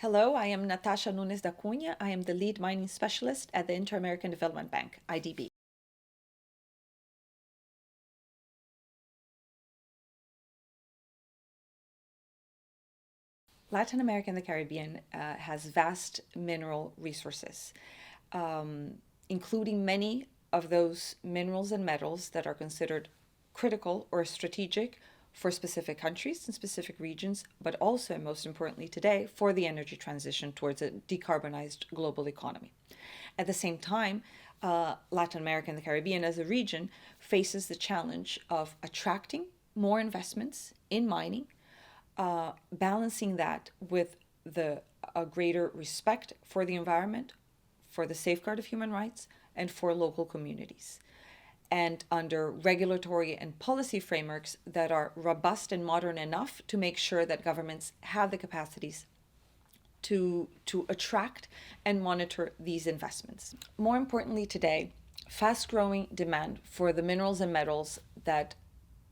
Hello, I am Natascha Nunes Da Cunha. I am the lead mining specialist at the Inter-American Development Bank, IDB. Latin America and the Caribbean has vast mineral resources, including many of those minerals and metals that are considered critical or strategic for specific countries and specific regions, but also, and most importantly today, for the energy transition towards a decarbonized global economy. At the same time, Latin America and the Caribbean as a region faces the challenge of attracting more investments in mining, balancing that with a greater respect for the environment, for the safeguard of human rights, and for local communities. And under regulatory and policy frameworks that are robust and modern enough to make sure that governments have the capacities to attract and monitor these investments. More importantly today, fast-growing demand for the minerals and metals that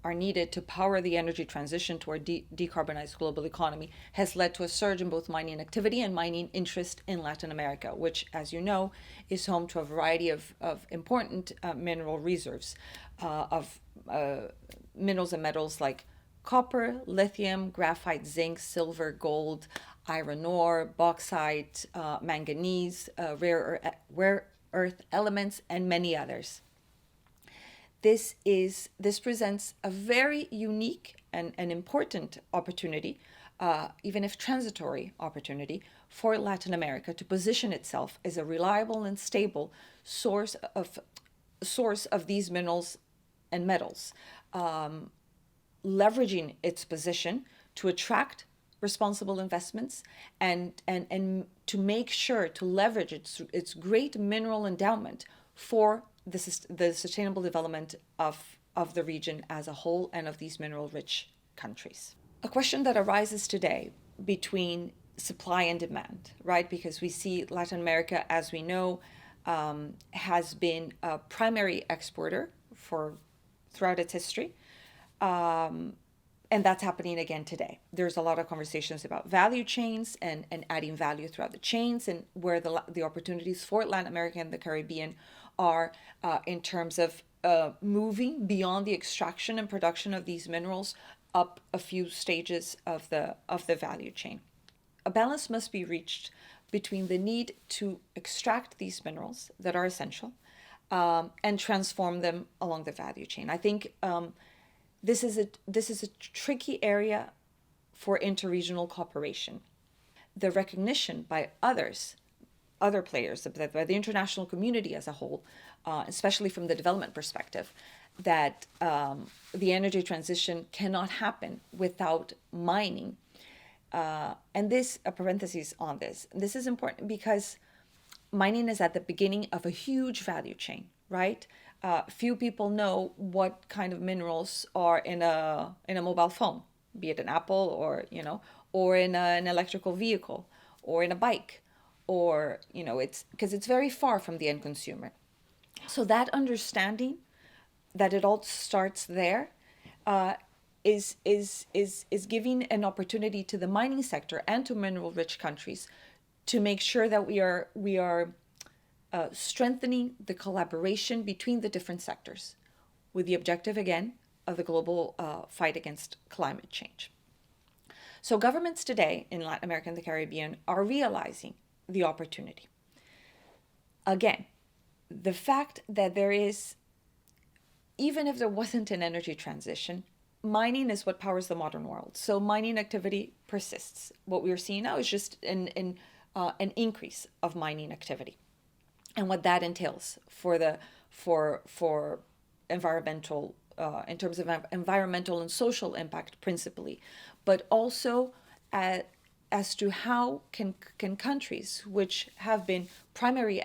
are needed to power the energy transition to our decarbonized global economy has led to a surge in both mining activity and mining interest in Latin America, which, as you know, is home to a variety of important mineral reserves of minerals and metals like copper, lithium, graphite, zinc, silver, gold, iron ore, bauxite, manganese, rare earth elements, and many others. This presents a very unique and important opportunity, even if transitory opportunity, for Latin America to position itself as a reliable and stable source of these minerals and metals, leveraging its position to attract responsible investments and to make sure to leverage its great mineral endowment for the sustainable development of the region as a whole and of these mineral-rich countries. A question that arises today between supply and demand, right? Because we see Latin America, as we know, has been a primary exporter throughout its history. And that's happening again today. There's a lot of conversations about value chains and adding value throughout the chains, and where the opportunities for Latin America and the Caribbean are in terms of moving beyond the extraction and production of these minerals up a few stages of the value chain. A balance must be reached between the need to extract these minerals that are essential and transform them along the value chain. I think this is a tricky area for interregional cooperation. The recognition by other players, by the international community as a whole, especially from the development perspective, that the energy transition cannot happen without mining. And this, a parenthesis on this, this is important because mining is at the beginning of a huge value chain, right? Few people know what kind of minerals are in a mobile phone, be it an Apple or or in an electrical vehicle or in a bike, or it's because it's very far from the end consumer. So that understanding that it all starts there is giving an opportunity to the mining sector and to mineral-rich countries to make sure that we are strengthening the collaboration between the different sectors with the objective, again, of the global fight against climate change. So governments today in Latin America and the Caribbean are realizing the opportunity. Again, the fact that there is, even if there wasn't an energy transition, mining is what powers the modern world. So mining activity persists. What we're seeing now is just an increase of mining activity, and what that entails for environmental, in terms of environmental and social impact principally, but also as to how can countries which have been primary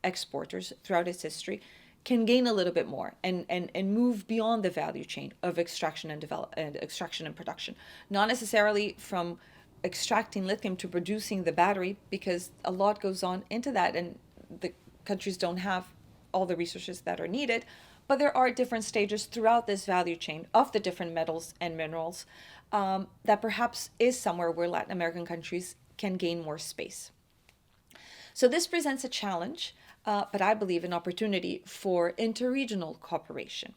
exporters throughout its history can gain a little bit more and move beyond the value chain of extraction and production, not necessarily from extracting lithium to producing the battery, because a lot goes on into that and the countries don't have all the resources that are needed, but there are different stages throughout this value chain of the different metals and minerals that perhaps is somewhere where Latin American countries can gain more space. So this presents a challenge, but I believe an opportunity for interregional cooperation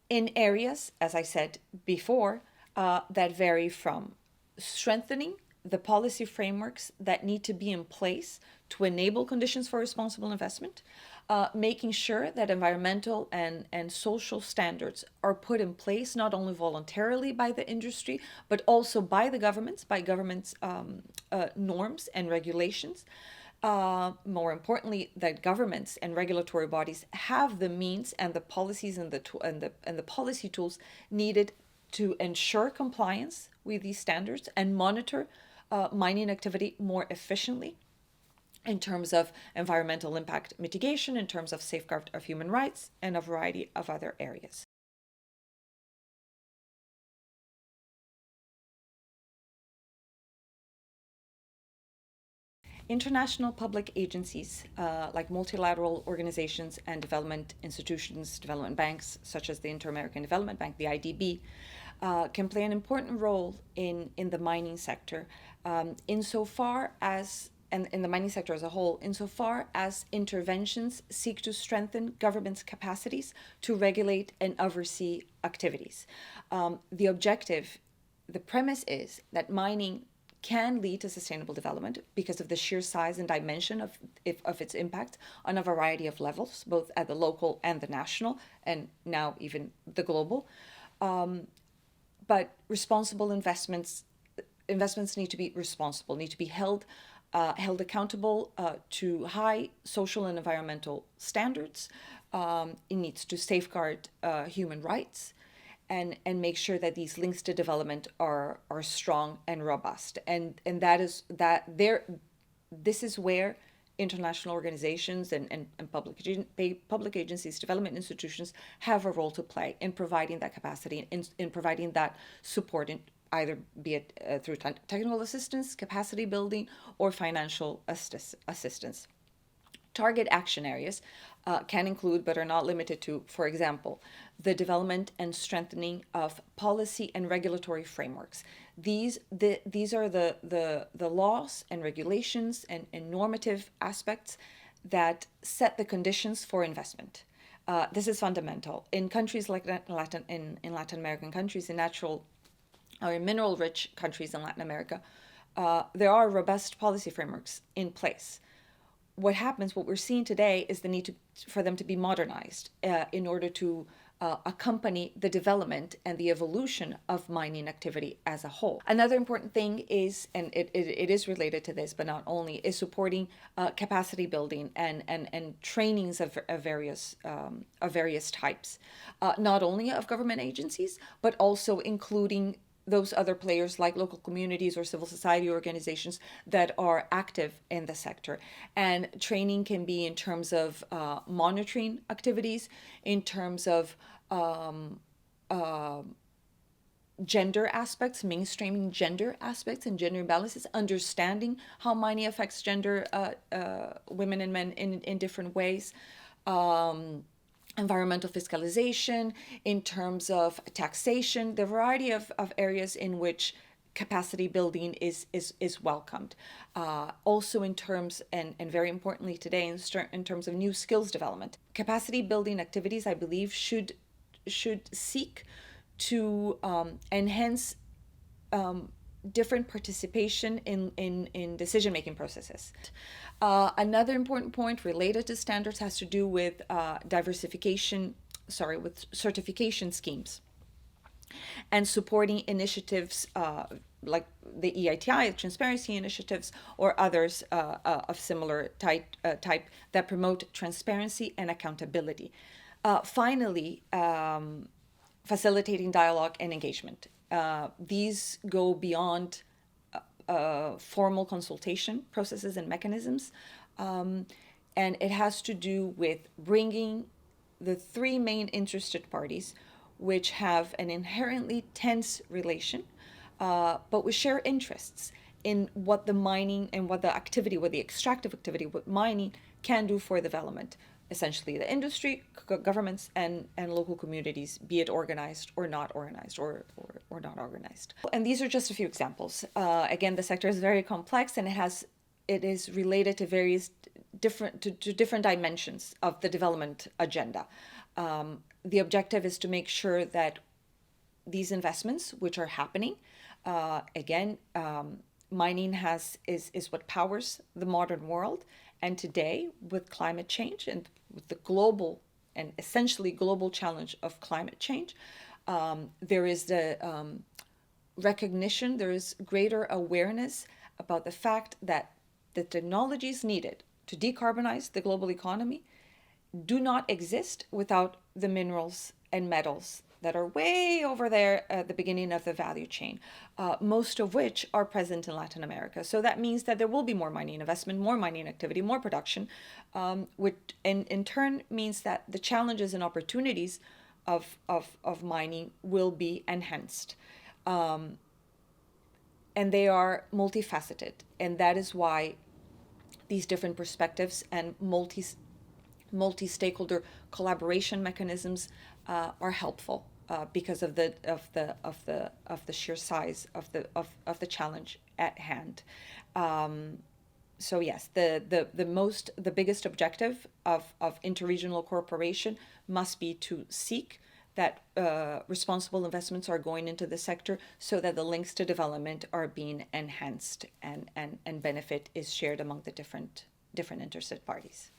in areas, as I said before, that vary from strengthening the policy frameworks that need to be in place to enable conditions for responsible investment, making sure that environmental and social standards are put in place not only voluntarily by the industry, but also by the governments, norms and regulations. More importantly, that governments and regulatory bodies have the means and the policies and the policy tools needed to ensure compliance with these standards and monitor mining activity more efficiently in terms of environmental impact mitigation, in terms of safeguard of human rights, and a variety of other areas. International public agencies, like multilateral organizations and development institutions, development banks, such as the Interamerican Development Bank, the IDB, can play an important role in the mining sector, insofar as, and in the mining sector as a whole, insofar as interventions seek to strengthen governments' capacities to regulate and oversee activities. The objective, the premise is that mining can lead to sustainable development because of the sheer size and dimension of its impact on a variety of levels, both at the local and the national, and now even the global. But responsible investments need to be responsible, need to be held accountable to high social and environmental standards. It needs to safeguard human rights and make sure that these links to development are strong and robust. And this is where international organizations and public agencies, development institutions have a role to play in providing that capacity, in providing that support, either be it through technical assistance, capacity building, or financial assistance. Target action areas can include, but are not limited to, for example, the development and strengthening of policy and regulatory frameworks. These are the laws and regulations and normative aspects that set the conditions for investment. This is fundamental. In countries like Latin American countries, in natural or in mineral-rich countries in Latin America, there are robust policy frameworks in place. What we're seeing today is the need for them to be modernized in order to accompany the development and the evolution of mining activity as a whole. Another important thing is, and it is related to this, but not only, is supporting capacity building and trainings of various types, not only of government agencies, but also including those other players like local communities or civil society organizations that are active in the sector. And training can be in terms of monitoring activities, in terms of gender aspects, mainstreaming gender aspects and gender imbalances, understanding how mining affects gender, women and men in different ways. Environmental fiscalization, in terms of taxation, the variety of areas in which capacity building is welcomed. Also in terms, and very importantly today, in terms of new skills development. Capacity building activities, I believe, should seek to enhance different participation in decision-making processes. Another important point related to standards has to do with with certification schemes and supporting initiatives like the EITI, transparency initiatives, or others of similar type that promote transparency and accountability. Finally, facilitating dialogue and engagement. These go beyond formal consultation processes and mechanisms, and it has to do with bringing the three main interested parties, which have an inherently tense relation, but with shared interests in what the mining and what the extractive activity, what mining can do for development. essentially the industry, governments, and local communities, be it organized or not organized, or not organized. And these are just a few examples. Again, the sector is very complex, and it is related to various different dimensions of the development agenda. The objective is to make sure that these investments, which are happening, mining is what powers the modern world. And today, with climate change and with the global and essentially global challenge of climate change, there is the recognition, there is greater awareness about the fact that the technologies needed to decarbonize the global economy do not exist without the minerals and metals that are way over there at the beginning of the value chain, most of which are present in Latin America. So that means that there will be more mining investment, more mining activity, more production, which in turn means that the challenges and opportunities of mining will be enhanced. And they are multifaceted. And that is why these different perspectives and multi-stakeholder collaboration mechanisms are helpful because of the sheer size of the challenge at hand. So yes, the biggest objective of interregional cooperation must be to seek that responsible investments are going into the sector so that the links to development are being enhanced and benefit is shared among the different interested parties.